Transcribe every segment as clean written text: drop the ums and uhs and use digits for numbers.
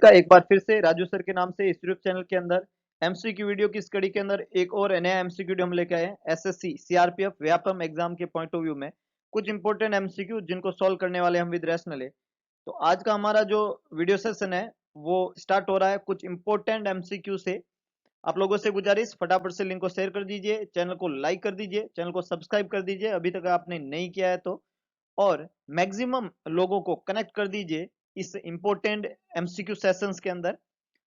का एक बार फिर से राजू सर के नाम से इस यूट्यूब चैनल के अंदर एमसीक्यू वीडियो की स्टडी के अंदर एक और नया एमसीक्यू वीडियो हम लेके आए हैं एसएससी सीआरपीएफ व्यापम एग्जाम के पॉइंट ऑफ व्यू में कुछ इंपॉर्टेंट एमसीक्यू जिनको सॉल्व करने वाले हम विद रैशनल है। तो आज का हमारा जो वीडियो सेशन है वो स्टार्ट हो रहा है कुछ इंपॉर्टेंट एमसीक्यू से। आप लोगों से गुजारिश फटाफट से लिंक को शेयर कर दीजिए, चैनल को लाइक कर दीजिए, चैनल को सब्सक्राइब कर दीजिए अभी तक आपने नहीं किया है तो, और मैक्सिमम लोगों को कनेक्ट कर दीजिए इस इंपॉर्टेंट एमसीक्यू सेशंस के अंदर।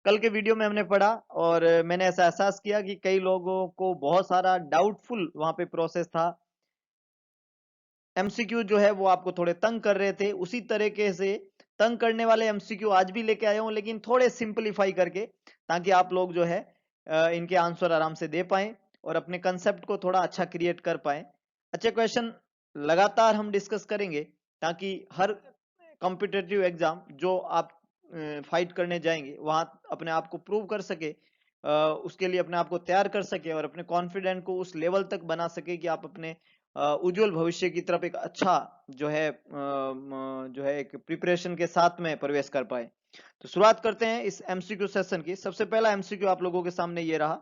कल के वीडियो में हमने पढ़ा और मैंने ऐसा एहसास किया कि कई लोगों को बहुत सारा डाउटफुल वहां पे प्रोसेस था, एमसीक्यू जो है वो आपको थोड़े तंग कर रहे थे। उसी तरीके से तंग करने वाले एमसीक्यू आज भी लेके आया हूं, लेकिन थोड़े सिंपलीफाई करके, ताकि आप लोग जो है इनके आंसर आराम से दे पाएं और अपने कंसेप्ट को थोड़ा अच्छा क्रिएट कर पाएं। अच्छे क्वेश्चन लगातार हम डिस्कस करेंगे ताकि हर कॉम्पिटिटिव एग्जाम जो आप फाइट करने जाएंगे वहां अपने आप को प्रूव कर सके, उसके लिए अपने आप को तैयार कर सके और अपने कॉन्फिडेंट को उस लेवल तक बना सके कि आप अपने उज्जवल भविष्य की तरफ एक अच्छा जो है एक प्रिपरेशन के साथ में प्रवेश कर पाए। तो शुरुआत करते हैं इस एमसीक्यू सेशन की। सबसे पहला एमसीक्यू आप लोगों के सामने ये रहा।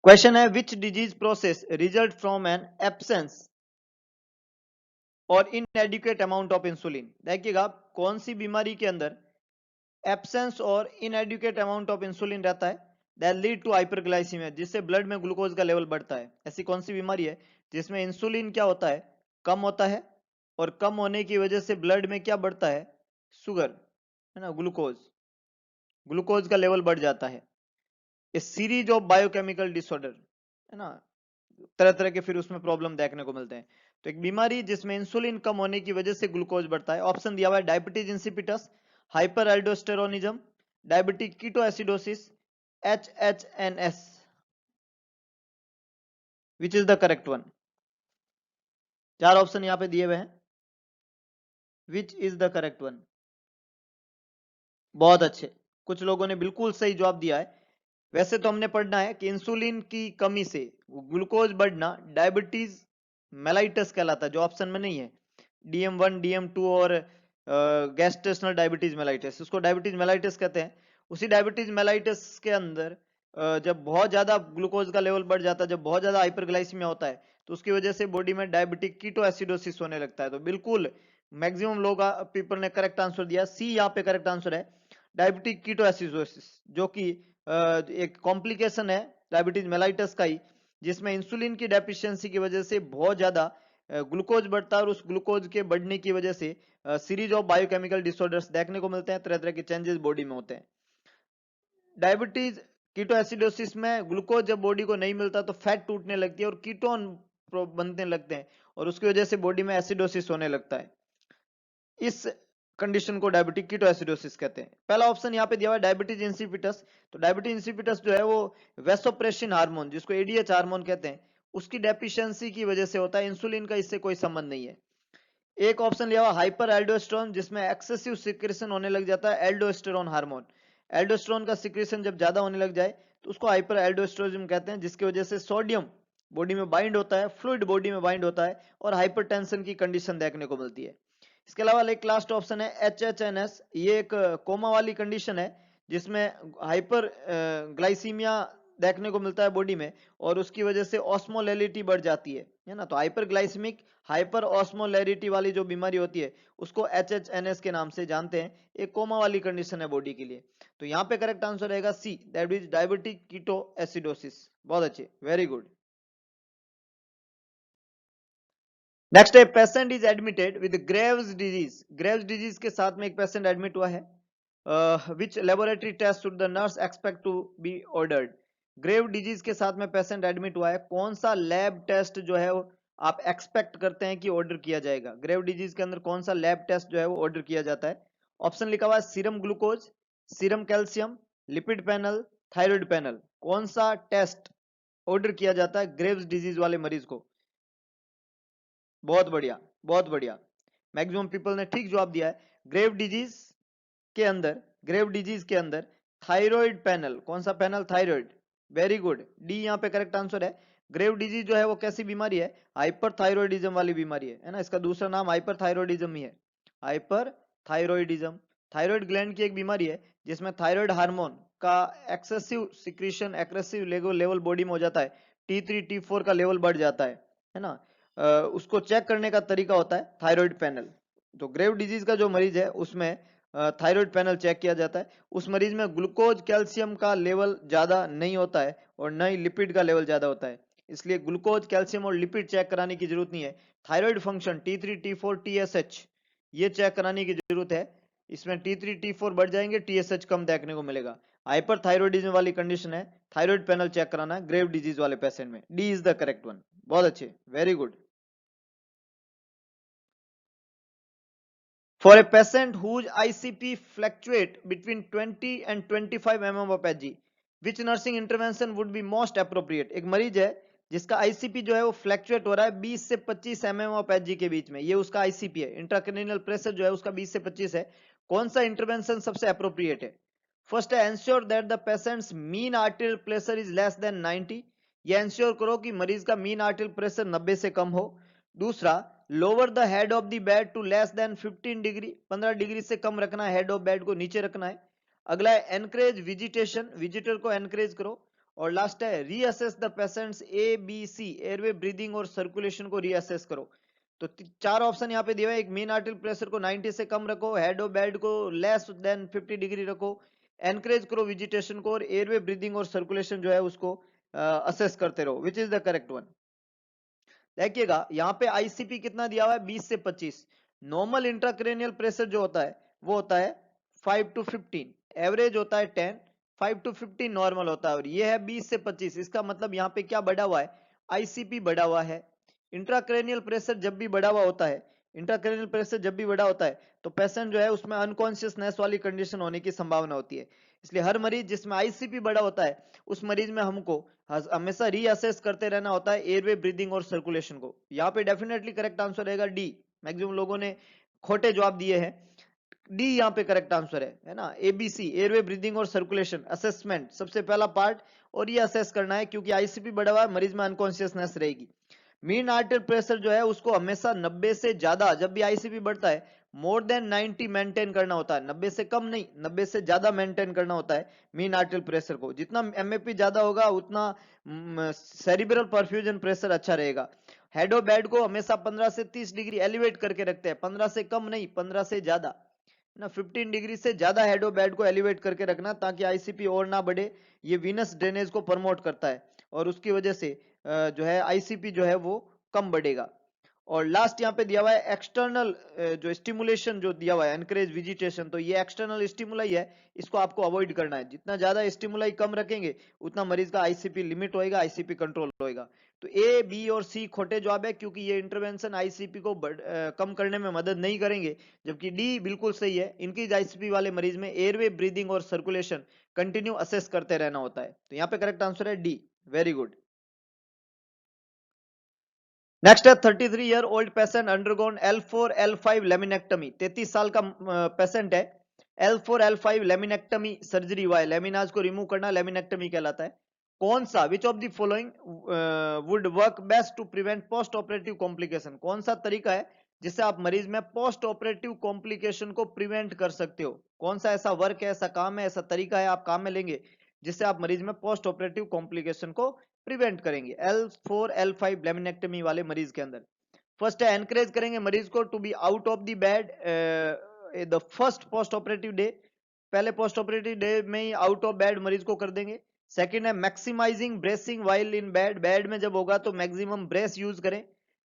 क्वेश्चन है which disease process result from an absence or inadequate amount of insulin. देखिएगा कौन सी बीमारी के अंदर absence or inadequate amount of insulin रहता है, दैट लीड टू हाइपरग्लाइसीमिया, जिससे ब्लड में ग्लूकोज का लेवल बढ़ता है। ऐसी कौन सी बीमारी है जिसमें इंसुलिन क्या होता है, कम होता है, और कम होने की वजह से ब्लड में क्या बढ़ता है, शुगर, है ना, ग्लूकोज, ग्लूकोज का लेवल बढ़ जाता है। ए सीरीज ऑफ बायोकेमिकल डिसऑर्डर, है ना, तरह तरह के फिर उसमें प्रॉब्लम देखने को मिलते हैं। तो एक बीमारी जिसमें इंसुलिन कम होने की वजह से ग्लूकोज बढ़ता है। ऑप्शन दिया हुआ है diabetes insipidus, hyper aldosteronism, diabetic ketoacidosis, HHNS। Which is the correct one? चार ऑप्शन यहां पे दिए हुए हैं, which is the correct one? बहुत अच्छे, कुछ लोगों ने बिल्कुल सही जवाब दिया है। वैसे तो हमने पढ़ना है कि इंसुलिन की कमी से ग्लूकोज बढ़ना डायबिटीज मेलाइटस कहलाता है, जो ऑप्शन में नहीं है, DM1 DM2 और गैस्ट्रेशनल डायबिटीज मेलाइटिस, उसको डायबिटीज मेलाइटिस कहते हैं। उसी डायबिटीज मेलाइटिस के अंदर जब बहुत ज्यादा ग्लूकोज का लेवल बढ़ जाता है, जब बहुत ज्यादा हाइपरग्लाइसीमिया होता है, तो उसकी वजह से बॉडी में डायबिटिक कीटोएसिडोसिस होने लगता है। तो बिल्कुल मैक्सिमम लोग पीपल ने करेक्ट आंसर दिया, सी यहाँ पे करेक्ट आंसर है, डायबिटिक कीटोएसिडोसिस, जो कि एक कॉम्प्लिकेशन है डायबिटीज मेलाइटस का ही, जिसमें इंसुलिन की डेफिशिएंसी की वजह से बहुत ज्यादा ग्लूकोज बढ़ता है और उस ग्लूकोज के बढ़ने की वजह से सीरीज ऑफ बायोकेमिकल डिसऑर्डर्स देखने को मिलते हैं, तरह तरह के चेंजेस बॉडी में होते हैं। डायबिटीज कीटोएसिडोसिस में ग्लूकोज जब बॉडी को नहीं मिलता तो फैट टूटने लगती है और कीटोन बनने लगते हैं और उसकी वजह से बॉडी में एसिडोसिस होने लगता है। इस कंडीशन को डायबिटिक कीटोएसिडोसिस कहते हैं। पहला ऑप्शन यहाँ पे दिया हुआ है डायबिटीज इंसिपिटस। तो डायबिटीज इंसिपिटस जो है वो वेसोप्रेसिन हार्मोन, जिसको एडीएच हार्मोन कहते हैं, उसकी डेफिशिएंसी की वजह से होता है। इंसुलिन का इससे कोई संबंध नहीं है। एक ऑप्शन लिया हुआ हाइपर एल्डोस्टेरोन, जिसमें एक्सेसिव सिक्रेशन होने लग जाता है एल्डोस्टेरोन हार्मोन। एल्डोस्टेरोन का सिक्रेशन जब ज्यादा होने लग जाए तो उसको हाइपर एल्डोस्टेरोनिज्म कहते हैं, जिसकी वजह से सोडियम बॉडी में बाइंड होता है, फ्लूइड बॉडी में बाइंड होता है और हाइपरटेंशन की कंडीशन देखने को मिलती है। इसके अलावा एक लास्ट ऑप्शन है HHNS। ये एक कोमा वाली कंडीशन है जिसमें हाइपर ग्लाइसीमिया देखने को मिलता है बॉडी में और उसकी वजह से ऑस्मोलैरिटी बढ़ जाती है ना। तो हाइपर ग्लाइसेमिक हाइपर ऑस्मोलैरिटी वाली जो बीमारी होती है उसको HHNS के नाम से जानते हैं। एक कोमा वाली कंडीशन है बॉडी के लिए। तो यहाँ पे करेक्ट आंसर रहेगा C, that is diabetic ketoacidosis. बहुत अच्छे, वेरी गुड। नेक्स्ट है patient is admitted with Graves disease. Graves disease के साथ में एक पेशेंट एडमिट हुआ है। Which laboratory test should the nurse expect to be ordered. Grave disease के साथ में पेशेंट एडमिट हुआ है, कौन सा लैब टेस्ट जो है वो आप एक्सपेक्ट करते हैं कि ऑर्डर किया जाएगा? ग्रेव डिजीज के अंदर कौन सा लैब टेस्ट जो है वो ऑर्डर किया जाता है? ऑप्शन लिखा हुआ है serum glucose, serum calcium, lipid panel, thyroid panel. कौन सा टेस्ट ऑर्डर किया जाता है ग्रेव्स डिजीज वाले मरीज को? बहुत बढ़िया, बहुत बढ़िया, मैक्सिमम पीपल ने ठीक जवाब दिया है। ग्रेव डिजीज के अंदर, ग्रेव डिजीज के अंदर थायराइड पैनल, कौन सा panel? Thyroid. Very good, D यहाँ पे करेक्ट आंसर है। ग्रेव डिजीज जो है वो कैसी बीमारी है, हाइपरथायरॉयडिज्म वाली बीमारी है ना, इसका दूसरा नाम हाइपरथायरॉयडिज्म ही है, हाइपरथायरॉयडिज्म। थायराइड ग्लैंड की एक बीमारी है जिसमें थायराइड हार्मोन का excessive secretion, excessive level body में हो जाता है, T3 T4 का लेवल बढ़ जाता है ना। उसको चेक करने का तरीका होता है थायराइड पैनल। तो ग्रेव डिजीज का जो मरीज है उसमें थायराइड पैनल चेक किया जाता है। उस मरीज में ग्लूकोज कैल्शियम का लेवल ज्यादा नहीं होता है और न ही लिपिड का लेवल ज्यादा होता है, इसलिए ग्लूकोज कैल्शियम और लिपिड चेक कराने की जरूरत नहीं है। Thyroid function T3 T4 TSH ये चेक कराने की जरूरत है। इसमें T3 T4 बढ़ जाएंगे, TSH कम देखने को मिलेगा। हाइपरथायरॉयडिज्म वाली कंडीशन है, थायराइड पैनल चेक कराना है ग्रेव डिजीज वाले पेशेंट में। D is the correct one. बहुत अच्छे, very good. For a patient whose ICP fluctuate between 20 and 25 mm of Hg, which nursing intervention would be most appropriate? एक मरीज है जिसका ICP जो है वो फ्लैक्चुएट हो रहा है 20 से 25 mm of Hg के बीच में, ये उसका ICP है, इंट्राक्रेनियल प्रेशर जो है उसका 20 से 25 है। कौन सा इंटरवेंशन सबसे अप्रोप्रिएट है? फर्स्ट है ensure that the patients mean arterial pressure is less than 90, ये एंश्योर करो कि मरीज का मीन आर्टेरियल प्रेशर 90 से कम हो। दूसरा, lower the head of the bed to less than 15 degree, 15 degree से कम रखना है, हेड ऑफ बेड को नीचे रखना है। अगला है एनकरेज विजिटेशन, विजिटर को एनकरेज करो। और लास्ट है reassess the patients ABC, airway breathing और सर्कुलेशन को रीअसेस करो। तो चार ऑप्शन यहाँ पे दिया है, एक मीन आर्टेरियल प्रेशर को 90 से कम रखो, हेड ऑफ बेड को लेस देन 50 डिग्री रखो, एनकरेज करो विजिटेशन को, और एयरवे ब्रीदिंग और सर्कुलेशन जो है उसको असेस करते रहो। Which is the correct one? देखिएगा यहाँ पे आईसीपी कितना दिया हुआ है, 20 से 25। नॉर्मल इंट्राक्रेनियल प्रेशर जो होता है वो होता है 5 to 15, एवरेज होता है 10, 5 to 15 नॉर्मल होता है, और ये है 20 से 25। इसका मतलब यहाँ पे क्या बढ़ा हुआ है, आईसीपी बढ़ा हुआ है। इंट्राक्रेनियल प्रेशर जब भी बढ़ा हुआ होता है, इंट्राक्रेनियल प्रेशर जब भी बढ़ा होता है तो पेशेंट जो है उसमें अनकॉन्शियसनेस वाली कंडीशन होने की संभावना होती है। इसलिए हर मरीज जिसमें आईसीपी बढ़ा होता है उस मरीज में हमको हमेशा रीअसेस करते रहना होता है एयरवे ब्रीदिंग और सर्कुलेशन को। यहाँ पे डेफिनेटली करेक्ट आंसर रहेगा डी। मैक्सिमम लोगों ने खोटे जवाब दिए हैं, डी यहाँ पे करेक्ट आंसर है ना। एबीसी, एयरवे ब्रीदिंग और सर्कुलेशन असेसमेंट सबसे पहला पार्ट, और ये असेस करना है क्योंकि आईसीपी बढ़ा हुआ है, मरीज में अनकॉन्शियसनेस रहेगी। मीन आर्टेरियल प्रेशर जो है उसको हमेशा 90 से ज्यादा, जब भी आईसीपी बढ़ता है मोर देन 90 मेंटेन करना होता है, 90 से कम नहीं, 90 से ज्यादा मेंटेन करना होता है मीन आर्टेरियल प्रेशर को। जितना एमएपी ज्यादा होगा उतना सेरिब्रल परफ्यूजन प्रेशर अच्छा रहेगा। हेड ऑफ बेड को हमेशा 15 से 30 डिग्री एलिवेट करके रखते हैं, 15 से कम नहीं, 15 से ज्यादा ना, 15 डिग्री से ज्यादा हेड ऑफ बेड को एलिवेट करके रखना ताकि आईसीपी और ना बढ़े। ये वीनस ड्रेनेज को प्रमोट करता है और उसकी वजह से जो है आईसीपी जो है वो कम बढ़ेगा। और लास्ट यहाँ पे दिया हुआ है एक्सटर्नल जो स्टिमुलेशन जो दिया हुआ है, एनकरेज विजिटेशन, तो ये एक्सटर्नल स्टिमुलाई है, इसको आपको अवॉइड करना है। जितना ज्यादा स्टिमुलाई कम रखेंगे उतना मरीज का आईसीपी लिमिट होएगा, आईसीपी कंट्रोल होएगा। तो ए, बी और सी खोटे जवाब है क्योंकि ये इंटरवेंशन आईसीपी को कम करने में मदद नहीं करेंगे, जबकि डी बिल्कुल सही है। इनकी आईसीपी वाले मरीज में एयरवे ब्रीदिंग और सर्कुलेशन कंटिन्यू असेस करते रहना होता है। तो यहाँ पे करेक्ट आंसर है डी। Very good. नेक्स्ट है 33 year old patient undergone L4 L5 लेमिनेक्टमी, 33 साल का पेशेंट है, L4 L5 लेमिनेक्टमी सर्जरी हुआ है, लेमिनाज को रिमूव करना लेमिनेक्टमी कहलाता है। कौन सा, which of the following would work best to prevent post operative complication, कौन सा तरीका है जिससे आप मरीज में पोस्ट ऑपरेटिव कॉम्प्लिकेशन को प्रिवेंट कर सकते हो? कौन सा ऐसा वर्क है, ऐसा काम है, ऐसा तरीका है आप काम में लेंगे जिससे आप मरीज में पोस्ट ऑपरेटिव कॉम्प्लिकेशन को प्रिवेंट करेंगे L4 L5 लेमिनेक्टमी वाले मरीज के अंदर? फर्स्ट है एनकरेज करेंगे मरीज को to be out of the bed the first post operative day, पहले पोस्ट ऑपरेटिव डे में ही आउट ऑफ बेड मरीज को कर देंगे। सेकंड है maximising bracing while in bed, bed में जब होगा तो मैक्सिमम ब्रेस यूज करें।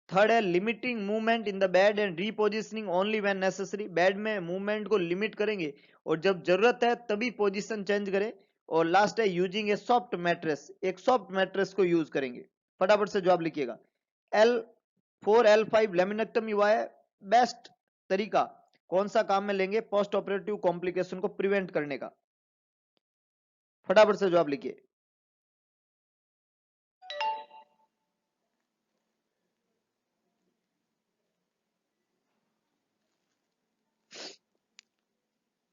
थर्ड है limiting movement in the bed and repositioning only when necessary, bed में मूवमेंट को लिमिट करेंगे और जब जरूरत है तभी पोजीशन चेंज करें। और लास्ट है यूजिंग ए सॉफ्ट मैट्रेस, एक सॉफ्ट मैट्रेस को यूज करेंगे। फटाफट से जवाब लिखिएगा। L4 L5 लेमिनेक्टमी हुआ है, बेस्ट तरीका कौन सा काम में लेंगे पोस्ट ऑपरेटिव कॉम्प्लिकेशन को प्रिवेंट करने का? फटाफट से जवाब लिखिए।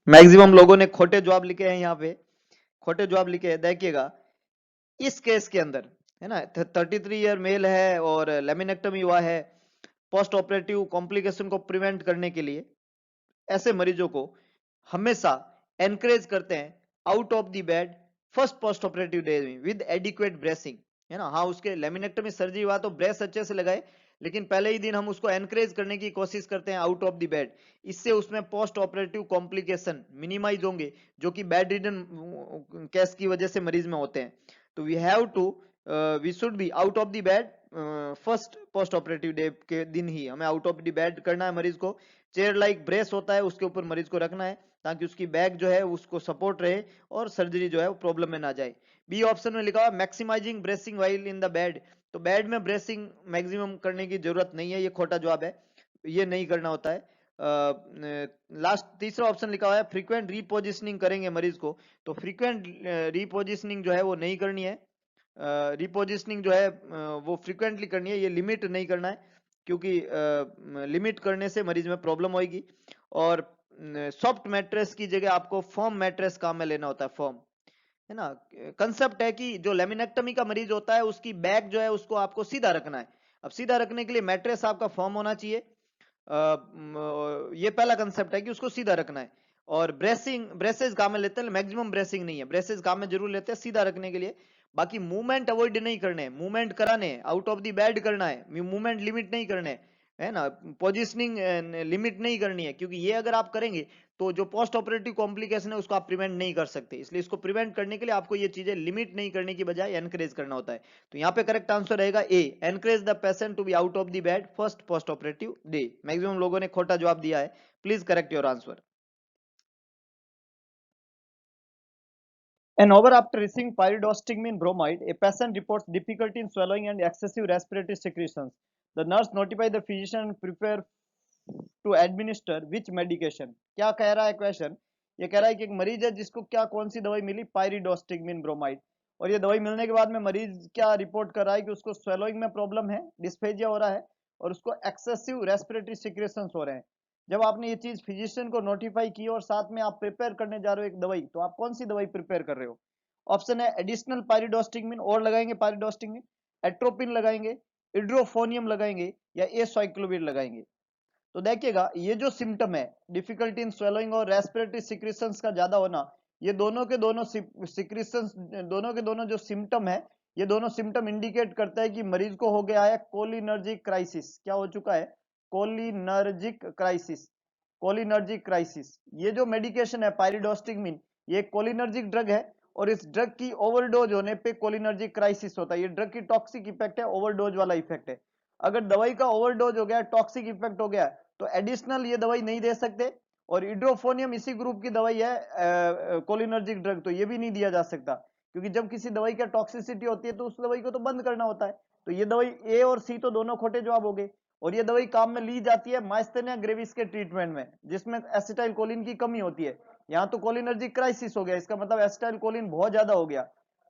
मैक्सिमम लोगों ने खोटे जवाब लिखे हैं, यहाँ पे खोटे जवाब लिखे हैं। देखिएगा इस केस के अंदर है ना, 33 ईयर मेल है और लेमिनेक्टमी हुआ है। पोस्ट ऑपरेटिव कॉम्प्लिकेशन को प्रिवेंट करने के लिए ऐसे मरीजों को हमेशा एनकरेज करते हैं out of the bed first post operative day में विद एडिक्वेट ब्रेसिंग, है ना। हाँ, उसके लेमिनेक्टमी सर्जरी हुआ तो ब्रेस अच्छे से लगाए, लेकिन पहले ही दिन हम उसको एनकरेज करने की कोशिश करते हैं आउट ऑफ द बेड। इससे उसमें पोस्ट ऑपरेटिव कॉम्प्लिकेशन मिनिमाइज होंगे जो कि बेड रिडन केस की वजह से मरीज में होते हैं। तो we should be out of the bed first post operative day के दिन ही हमें आउट ऑफ द बेड करना है मरीज को। चेयर लाइक ब्रेस होता है उसके ऊपर मरीज को रखना है ताकि उसकी बैक जो है उसको सपोर्ट रहे और सर्जरी जो है वो प्रॉब्लम में ना जाए। बी ऑप्शन में लिखा हुआ maximising bracing while in the bed, तो बेड में ब्रेसिंग मैक्सिमम करने की जरूरत नहीं है, ये खोटा जवाब है, ये नहीं करना होता है। लास्ट तीसरा ऑप्शन लिखा हुआ है फ्रीक्वेंट रीपोजिशनिंग करेंगे मरीज को, तो फ्रीक्वेंट रीपोजिशनिंग जो है वो नहीं करनी है। रिपोजिशनिंग जो है वो फ्रीक्वेंटली करनी है, ये लिमिट नहीं करना है क्योंकि लिमिट करने से मरीज में प्रॉब्लम होगी। और सॉफ्ट मैट्रेस की जगह आपको फर्म मैट्रेस काम में लेना होता है, फर्म, है ना। कंसेप्ट है कि जो लेमिनेक्टमी का मरीज होता है उसकी बैक जो है उसको आपको सीधा रखना है। अब सीधा रखने के लिए मैट्रेस आपका फर्म होना चाहिए, ये पहला कंसेप्ट है कि उसको सीधा रखना है। और ब्रेसेज काम में लेते हैं, मैक्सिमम ब्रेसिंग नहीं है, ब्रेसेज काम में जरूर लेते हैं सीधा रखने के लिए। बाकी मूवमेंट अवॉइड नहीं करने, मूवमेंट कराने हैं, आउट ऑफ द बेड करना है, मूवमेंट लिमिट नहीं करने, है ना। पोजिशनिंग लिमिट नहीं करनी है क्योंकि ये अगर आप करेंगे तो जो पोस्ट ऑपरेटिव कॉम्प्लिकेशन है उसको आप प्रिवेंट नहीं कर सकते, इसलिए इसको प्रिवेंट करने के लिए आपको ये चीजें लिमिट नहीं करने की बजाय एनकरेज करना होता है। तो यहाँ पे करेक्ट आंसर रहेगा A, encourage the patient to be out of the bed first post operative day. Maximum लोगों ने खोटा जवाब दिया है, please correct your answer. An hour after receiving pyridostigmine bromide, a patient reports difficulty in swallowing and excessive respiratory secretions. The nurse notifies the physician and prepare to administer which medication. क्या कह रहा है question, ये कह रहा है कि एक मरीज है जिसको क्या कौन सी दवाई मिली, पायरिडोस्टिगमिन ब्रोमाइड, और ये दवाई मिलने के बाद में मरीज क्या रिपोर्ट कर रहा है कि उसको स्वेलोइंग में प्रॉब्लम है, डिस्फेजिया हो रहा है और उसको एक्सेसिव रेस्पिरेटरी सिक्रेशंस हो रहे हैं। जब आपने ये चीज फिजिशियन को नोटिफाई की और साथ में आप प्रिपेयर करने जा रहे हो एक दवाई, तो आप कौन सी दवाई प्रिपेयर कर रहे हो? ऑप्शन है एडिशनल पायरिडोस्टिगमिन और लगाएंगे पायरिडोस्टिगमिन, एट्रोपिन लगाएंगे, इड्रोफोनियम लगाएंगे या एसाइक्लोविर लगाएंगे। तो देखिएगा ये जो सिम्टम है डिफिकल्टी इन स्वेलोइंग और रेस्पिरेटरी सिक्रेशंस का ज्यादा होना, ये दोनों के दोनों सिक्रेशंस, दोनों के दोनों जो सिम्टम है, ये दोनों सिम्टम इंडिकेट करता है कि मरीज को हो गया है कोलिनर्जिक क्राइसिस। क्या हो चुका है? Cholinergic crisis, cholinergic crisis. ये जो मेडिकेशन है पायरिडोस्टिगमिन, ये कोलिनर्जिक ड्रग है और इस ड्रग की ओवरडोज होने पे कोलिनर्जिक क्राइसिस होता है। ये ड्रग की टॉक्सिक इफेक्ट है, ओवरडोज वाला इफेक्ट है। अगर दवाई का ओवरडोज हो गया, टॉक्सिक इफेक्ट हो गया, तो एडिशनल ये दवाई नहीं दे सकते। और इड्रोफोनियम इसी ग्रुप की दवाई है कोलिनर्जिक ड्रग, तो ये भी नहीं दिया जा सकता क्योंकि जब किसी दवाई का टॉक्सिसिटी होती है तो उस दवाई को तो बंद करना होता है। तो ये दवाई ए और सी तो दोनों खोटे जवाब हो गए। और ये दवाई काम में ली जाती है माइस्थेनिया ग्रेविस के ट्रीटमेंट में जिसमें एसिटाइल कोलिन की कमी होती है। यहाँ तो कोलिनर्जिक क्राइसिस हो गया, इसका मतलब एसिटाइल कोलिन बहुत ज्यादा हो गया,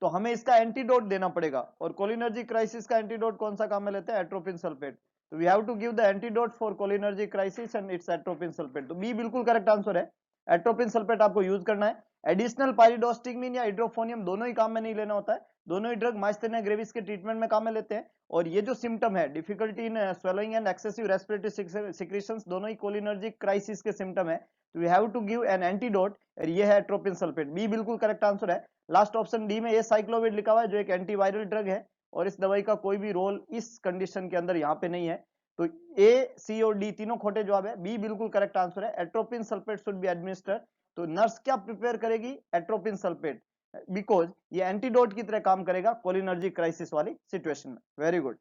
तो हमें इसका एंटीडोट देना पड़ेगा। और कोलिनर्जिक क्राइसिस का एंटीडोट कौन सा काम में लेते हैं? Atropine sulphate. तो we have to give the antidote for cholinergic crisis and it's atropine sulphate. तो बी बिल्कुल करेक्ट आंसर है, एट्रोपिन सल्फेट आपको यूज करना है। एडिशनल पायरिडोस्टिगमिन या इड्रोफोनियम दोनों ही काम में नहीं लेना होता है, दोनों ही ड्रग माइस्थेनिया ग्रेविस के ट्रीटमेंट में काम में लेते हैं। और ये जो सिम्टम है difficulty in swelling and excessive respiratory secretions, दोनों ही कोलिनर्जिक क्राइसिस के सिम्टम है, तो we have to give an antidote, और ये है एट्रोपिन सल्फेट। बी बिल्कुल करेक्ट आंसर है। लास्ट ऑप्शन डी में ए साइक्लोविड लिखा हुआ है जो एक एंटीवायरल ड्रग है और इस दवाई का कोई भी रोल इस कंडीशन के अंदर यहाँ पे नहीं है। तो ए, सी और डी तीनों खोटे जवाब है, बी बिल्कुल करेक्ट आंसर है, atropine sulphate should be administered. तो नर्स क्या प्रिपेयर करेगी? एट्रोपिन सल्फेट, बिकॉज ये एंटीडोट की तरह काम करेगा कोलिनर्जिक क्राइसिस वाली सिचुएशन में। Very good.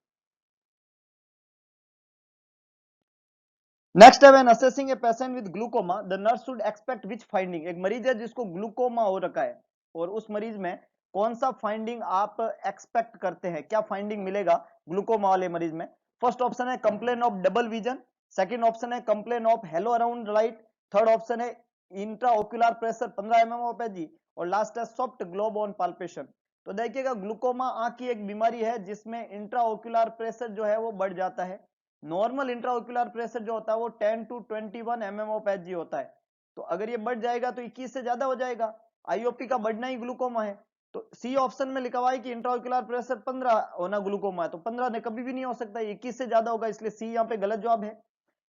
नेक्स्ट है when assessing a patient with glaucoma the nurse should expect which finding. एक मरीज है जिसको ग्लूकोमा हो रखा है और उस मरीज में कौन सा फाइंडिंग आप एक्सपेक्ट करते हैं, क्या फाइंडिंग मिलेगा ग्लूकोमा वाले मरीज में? फर्स्ट ऑप्शन है complain of double vision, second option है complain of halo around light, third option है intraocular pressure 15 mm of H G, और लास्ट है सॉफ्ट ग्लोब ऑन पाल्पेशन। तो देखिएगा ग्लूकोमा आंख की एक बीमारी है जिसमें इंट्राओक्युलर प्रेशर जो है वो बढ़ जाता है। नॉर्मल इंट्राओक्युलर प्रेशर जो होता है वो 10 to 21 mm ऑफ एच होता है, तो अगर ये बढ़ जाएगा तो 21 से ज्यादा हो जाएगा। आईओपी का बढ़ना ही ग्लूकोमा है, तो सी ऑप्शन में लिखा हुआ है कि इंट्राओक्युलर प्रेशर 15 होना ग्लूकोमा है, तो 15 ने कभी भी नहीं हो सकता, 21 से ज्यादा होगा, इसलिए सी यहाँ पे गलत जवाब है।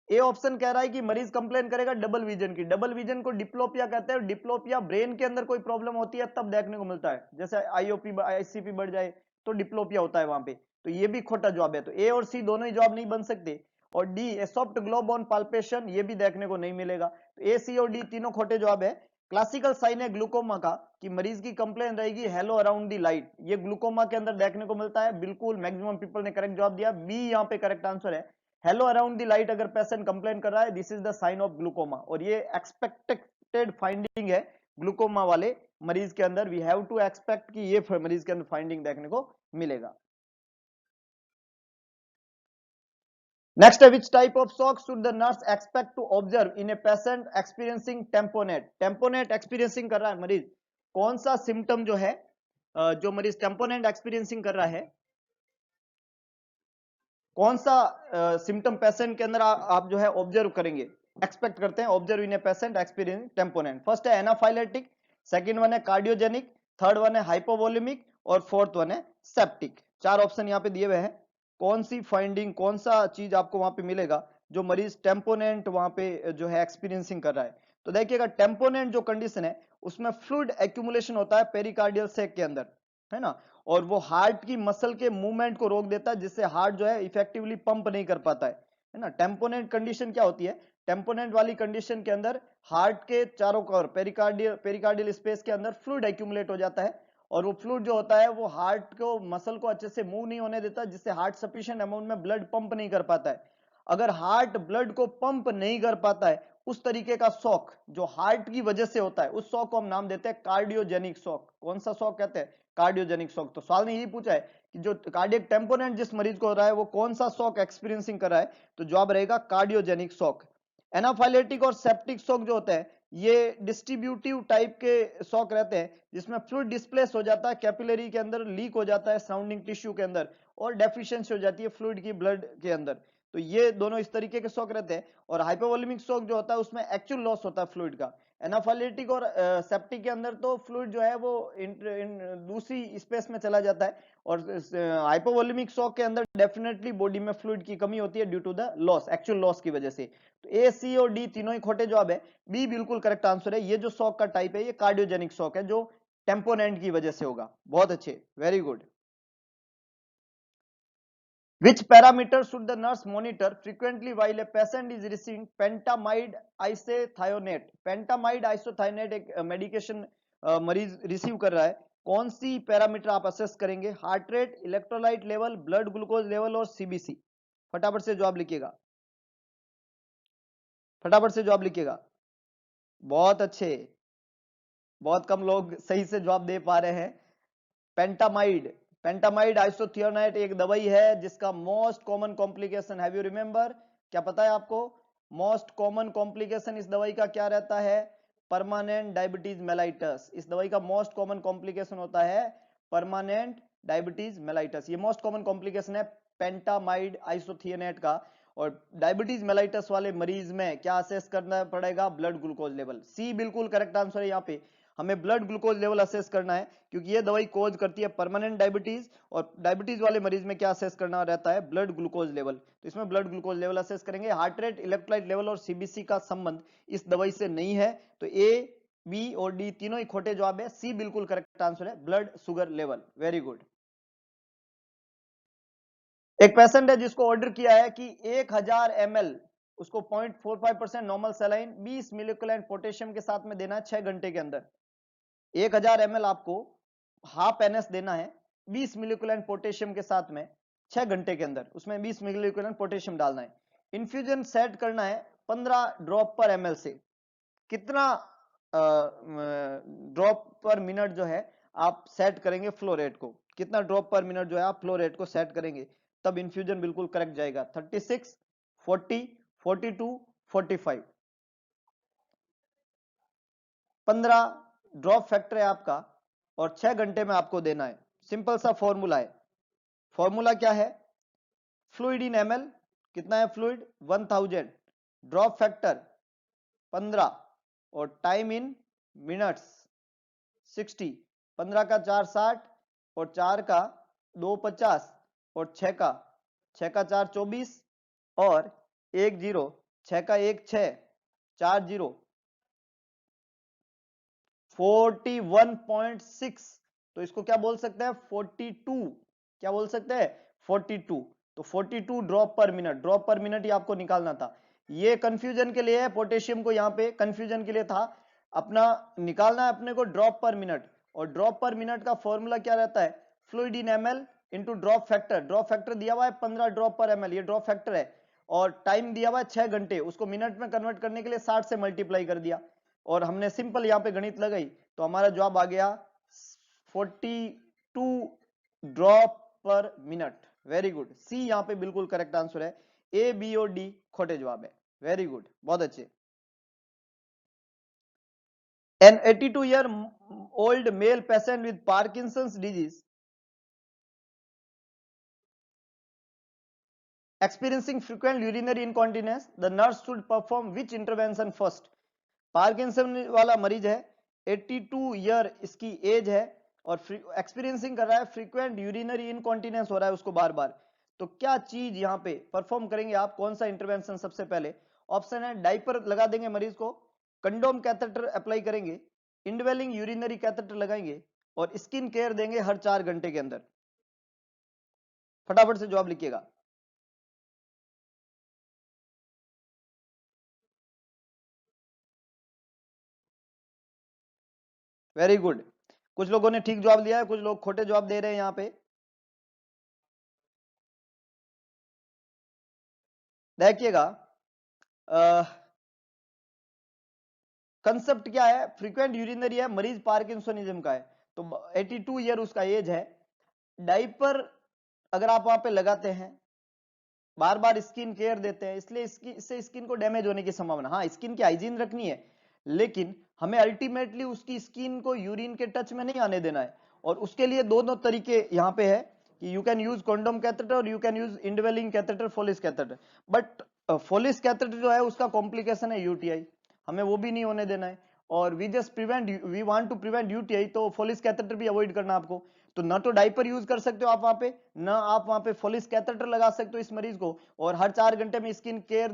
ए ऑप्शन कह रहा है कि मरीज कंप्लेन करेगा डबल विजन की। डबल विजन को डिप्लोपिया कहते हैं। डिप्लोपिया ब्रेन के अंदर कोई प्रॉब्लम होती है तब देखने को मिलता है, जैसे आईओपी आईसीपी बढ़ जाए तो डिप्लोपिया होता है वहां पे। तो ये भी खोटा जवाब है, तो ए और सी दोनों ही जवाब नहीं बन सकते। और D A soft globe on palpation, ये भी देखने को नहीं मिलेगा। तो ए सी और डी तीनों खोटे जवाब है। क्लासिकल साइन है ग्लूकोमा का कि मरीज की कंप्लेन रहेगी हेलो अराउंड दी लाइट, ये ग्लूकोमा के अंदर देखने को मिलता है। बिल्कुल मैक्सिमम पीपल ने करेक्ट जवाब दिया, बी यहाँ पे करेक्ट आंसर है। हेलो अराउंड द लाइट अगर पेशेंट कंप्लेन कर रहा है, this is the sign of glaucoma, और ये एक्सपेक्टेड फाइंडिंग है ग्लूकोमा वाले मरीज के अंदर। वी हैव टू एक्सपेक्ट कि ये मरीज के अंदर फाइंडिंग देखने को मिलेगा। नेक्स्ट है which type of shock should the nurse expect to observe in a patient experiencing tamponade. Tamponade experiencing कर रहा है मरीज, कौन सा सिम्टम जो है जो मरीज टेम्पोनेट एक्सपीरियंसिंग कर रहा है, कौन सा सिम्टम पेशेंट के अंदर आप जो है ऑब्जर्व करेंगे, एक्सपेक्ट करते हैं observe in a patient experience टेम्पोनेंट। फर्स्ट है एनाफाइलेटिक, सेकंड वन है कार्डियोजेनिक, थर्ड वन है हाइपोवोलेमिक, और फोर्थ वन है सेप्टिक। चार ऑप्शन यहाँ पे दिए हुए हैं। कौन सी फाइंडिंग, कौन सा चीज आपको वहां पे मिलेगा जो मरीज टेम्पोनेंट वहां पे जो है एक्सपीरियंसिंग कर रहा है। तो देखिएगा टेम्पोनेंट जो कंडीशन है उसमें फ्लूइड एक्यूमुलेशन होता है पेरिकार्डियल सैक के अंदर, है ना, और वो हार्ट की मसल के मूवमेंट को रोक देता है, जिससे हार्ट जो है इफेक्टिवली पंप नहीं कर पाता है ना। टेम्पोनेंट कंडीशन क्या होती है, टेम्पोनेंट वाली कंडीशन के अंदर हार्ट के चारों ओर पेरिकार्डियल स्पेस के अंदर फ्लूइड एक्यूमुलेट हो जाता है, और वो फ्लूइड जो होता है वो हार्ट को मसल को अच्छे से मूव नहीं होने देता, जिससे हार्ट सफिशिएंट अमाउंट में ब्लड पंप नहीं कर पाता है। अगर हार्ट ब्लड को पंप नहीं कर पाता है, उस तरीके का शॉक जो हार्ट की वजह से होता है, उस शॉक को हम नाम देते हैं कार्डियोजेनिक शॉक। कौन सा शॉक कहते हैं, कार्डियोजेनिक शॉक। तो सवाल ने यही पूछा है कि जो कार्डियक टेम्पोनेंट जिस मरीज को हो रहा है वो कौन सा शॉक एक्सपीरियंसिंग कर रहा है, तो जवाब रहेगा कार्डियोजेनिक शॉक। एनाफाइलेटिक और सेप्टिक शॉक जो होते हैं ये डिस्ट्रीब्यूटिव टाइप के शॉक रहते हैं, जिसमें फ्लूइड डिस्प्लेस हो जाता है, कैपिलरी के अंदर लीक हो जाता है सराउंडिंग टिश्यू के अंदर, और डेफिशिएंसी हो जाती है फ्लूइड की ब्लड के अंदर। तो ये दोनों इस तरीके के शॉक रहते हैं। और हाइपोवोलेमिक शॉक जो होता है उसमें एक्चुअल लॉस होता है फ्लूइड का। एनाफाइलेटिक और सेप्टिक के अंदर तो फ्लूइड जो है वो दूसरी स्पेस में चला जाता है, और हाइपोवोलेमिक शॉक के अंदर डेफिनेटली बॉडी में फ्लूइड की कमी होती है due to the loss, actual loss की वजह से। तो ए सी और डी तीनों ही खोटे जवाब है, बी बिल्कुल करेक्ट आंसर है। ये जो शॉक का टाइप है ये कार्डियोजेनिक शॉक है, जो टेम्पोनेंट की वजह से होगा। बहुत अच्छे, very good. Which parameter should the nurse monitor frequently while a patient is receiving pentamide isethionate? Pentamide isethionate एक मेडिकेशन मरीज रिसीव कर रहा है, कौन सी पैरामीटर आप असेस करेंगे, heart rate, electrolyte level, blood glucose level और सीबीसी। फटाफट से जवाब लिखिएगा, फटाफट से जवाब लिखिएगा। बहुत अच्छे, बहुत कम लोग सही से जवाब दे पा रहे हैं। पेंटामाइड, पेंटामाइड आइसोथियोनाइट एक दवाई है जिसका most common complication, have you remember, क्या पता है आपको, मोस्ट कॉमन कॉम्प्लिकेशन इस दवाई का क्या रहता है, परमानेंट डायबिटीज मेलाइटस। इस दवाई का मोस्ट कॉमन कॉम्प्लिकेशन होता है परमानेंट डायबिटीज मेलाइटस, ये मोस्ट कॉमन कॉम्प्लिकेशन है पेंटामाइड आइसोथियोनेट का। और डायबिटीज मेलाइटस वाले मरीज में क्या असेस करना पड़ेगा, ब्लड ग्लूकोज लेवल। सी बिल्कुल करेक्ट आंसर है, यहाँ पे हमें ब्लड ग्लूकोज लेवल असेस करना है, क्योंकि ये दवाई कोज करती है परमानेंट डायबिटीज, और डायबिटीज वाले मरीज में क्या असेस करना रहता है, ब्लड ग्लूकोज लेवल। तो इसमें ब्लड ग्लूकोज लेवल असेस करेंगे। हार्ट रेट, इलेक्ट्रोलाइट लेवल और सीबीसी का संबंध इस दवाई से नहीं है, तो ए, बी और डी तीनों ही खोटे जवाब है, सी बिल्कुल करेक्ट आंसर है, blood sugar level. Very good. एक पेशेंट है जिसको ऑर्डर किया है कि 1000 ml उसको 0.45% नॉर्मल सलाइन 20 मिलीग्राम पोटेशियम के साथ में देना है 6 घंटे के अंदर। 1000 ml आपको हाफ एनएस देना है 20 मिलीग्राम पोटेशियम के साथ में 6 घंटे के अंदर, उसमें 20 मिलीग्राम पोटेशियम डालना है। इन्फ्यूजन सेट करना है 15 ड्रॉप पर एमएल से। कितना ड्रॉप पर मिनट जो है आप सेट करेंगे फ्लो रेट को, कितना ड्रॉप पर मिनट जो है आप फ्लो रेट को सेट करेंगे, तब इन्फ्यूजन बिल्कुल करेक्ट जाएगा। 36, 40, 42, 45, 15 ड्रॉप फैक्टर है आपका, और 6 घंटे में आपको देना है। सिंपल सा फॉर्मूला है, फॉर्मूला क्या है, फ्लूइड इन एमएल, कितना है फ्लूइड 1000, ड्रॉप फैक्टर 15, और टाइम इन मिनट्स 60, 15 का 4 60 और 4 का 2 50 और 6 का 4 24 और 1 0 6 का 1 6 4 0 41.6। तो इसको क्या बोल सकते हैं 42, क्या बोल सकते हैं 42। तो 42 ड्रॉप पर मिनट ही आपको निकालना था। ये कंफ्यूजन के लिए है, पोटेशियम को यहाँ पे कंफ्यूजन के लिए था। अपना निकालना है अपने को ड्रॉप पर मिनट, और ड्रॉप पर मिनट का फॉर्मूला क्या रहता है fluid in ml into drop factor. Drop factor दिया हुआ है 15 ड्रॉप पर ml, ये ड्रॉप फैक्टर है, और टाइम दिया हुआ है 6 घंटे, उसको मिनट में कन्वर्ट करने के लिए 60 से मल्टीप्लाई कर दिया, और हमने सिंपल यहाँ पे गणित लगाई, तो हमारा जवाब आ गया 42 ड्रॉप पर मिनट। वेरी गुड, सी यहाँ पे बिल्कुल करेक्ट आंसर है, ए बी और डी खोटे जवाब है। वेरी गुड, बहुत अच्छे। An 82-year-old male patient with Parkinson's disease experiencing frequent urinary incontinence, the nurse should perform which intervention first? Parkinson वाला मरीज है, 82 ईयर इसकी एज है, और एक्सपीरियंसिंग कर रहा है फ्रीक्वेंट यूरिनरी इनकॉन्टिनेंस हो रहा है उसको बार बार। तो क्या चीज यहाँ पे परफॉर्म करेंगे आप, कौन सा इंटरवेंशन सबसे पहले? ऑप्शन है डाइपर लगा देंगे मरीज को, कंडोम कैथेटर अप्लाई करेंगे, इंडवेलिंग यूरिनरी कैथेटर लगाएंगे, और स्किन केयर देंगे हर 4 घंटे के अंदर। फटाफट से जवाब लिखिएगा। वेरी गुड, कुछ लोगों ने ठीक जवाब दिया है, कुछ लोग खोटे जवाब दे रहे हैं यहाँ पे। देखिएगा कंसेप्ट क्या है, फ्रीक्वेंट यूरिनरी है, मरीज पार्किंसोनिज्म का है, तो 82 ईयर उसका एज है। डाइपर अगर आप वहां पे लगाते हैं, बार बार स्किन केयर देते हैं, इसलिए इससे स्किन को डैमेज होने की संभावना, हाँ स्किन की हाइजीन रखनी है, लेकिन हमें अल्टीमेटली उसकी स्किन को यूरिन के टच में नहीं आने देना है, और उसके लिए दोनों तरीके यहाँ पे है कि you can use condom catheter और you can use indwelling catheter, Foley's catheter. But Foley's catheter जो है उसका कॉम्प्लिकेशन है यूटीआई, हमें वो भी नहीं होने देना है, और we want to prevent UTI, तो फोलिस कैथेटर भी अवॉइड करना आपको। तो ना तो डाइपर यूज कर सकते हो आप वहां पे, ना आप वहां पे फोलिस कैथेटर लगा सकते हो इस मरीज को, और हर 4 घंटे में स्किन केयर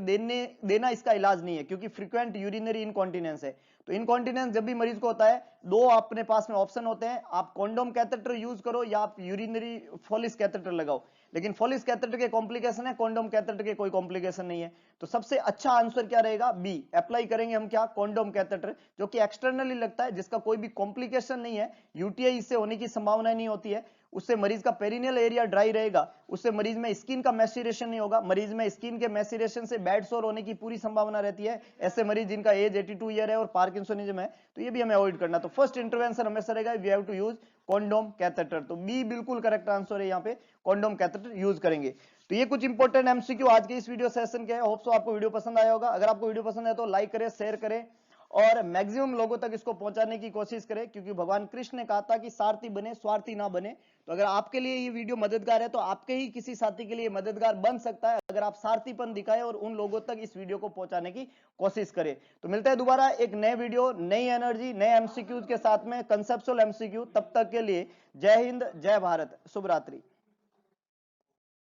देना इसका इलाज नहीं है, क्योंकि फ्रीक्वेंट यूरिनरी इनकॉन्टिनेंस है। तो इनकॉन्टिनेंस जब भी मरीज को होता है, दो अपने पास में ऑप्शन होते हैं, आप कॉन्डोम कैथेटर यूज करो या आप यूरिनरी फोलिस कैथेटर लगाओ, लेकिन फोलिस कैथेटर के कॉम्प्लिकेशन है, कॉन्डोम कैथेटर के कोई कॉम्प्लिकेशन नहीं है। तो सबसे अच्छा आंसर क्या रहेगा, बी, अप्लाई करेंगे हम क्या, कॉन्डोम कैथेटर, जो कि एक्सटर्नली लगता है, जिसका कोई भी कॉम्प्लिकेशन नहीं है, यूटीआई इससे होने की संभावना नहीं होती है, उससे मरीज का पेरिनियल एरिया ड्राई रहेगा, उससे मरीज में स्किन का मैस्चुरेशन नहीं होगा, मरीज में स्किन के मैस्चुरेशन से बैड सोर होने की पूरी संभावना रहती है, ऐसे मरीज जिनका एज 82 ईयर है और पार्किंसोनिज्म है, तो ये भी हमें अवॉइड करना। तो फर्स्ट इंटरवेंशन हमेशा रहेगा we have to use condom catheter, तो बी बिल्कुल करेक्ट आंसर है, यहाँ पे कॉन्डोम कैथेटर यूज करेंगे। तो ये कुछ इंपॉर्टेंट एमसीक्यू आज के इस वीडियो सेशन के, होप सो आपको वीडियो पसंद आया होगा। अगर आपको वीडियो पसंद है तो लाइक करें, शेयर करें, और मैक्सिमम लोगों तक इसको पहुंचाने की कोशिश करें, क्योंकि भगवान कृष्ण ने कहा था कि सारथी बने, स्वार्थी ना बने। तो अगर आपके लिए ये वीडियो मददगार है, तो आपके ही किसी साथी के लिए मददगार बन सकता है, अगर आप सारथीपन दिखाएं और उन लोगों तक इस वीडियो को पहुंचाने की कोशिश करें। तो मिलता है दोबारा एक नए वीडियो, नई एनर्जी, नए एमसीक्यूज के साथ में, कंसेप्चुअल एमसीक्यू। तब तक के लिए जय हिंद, जय भारत, शुभ रात्रि।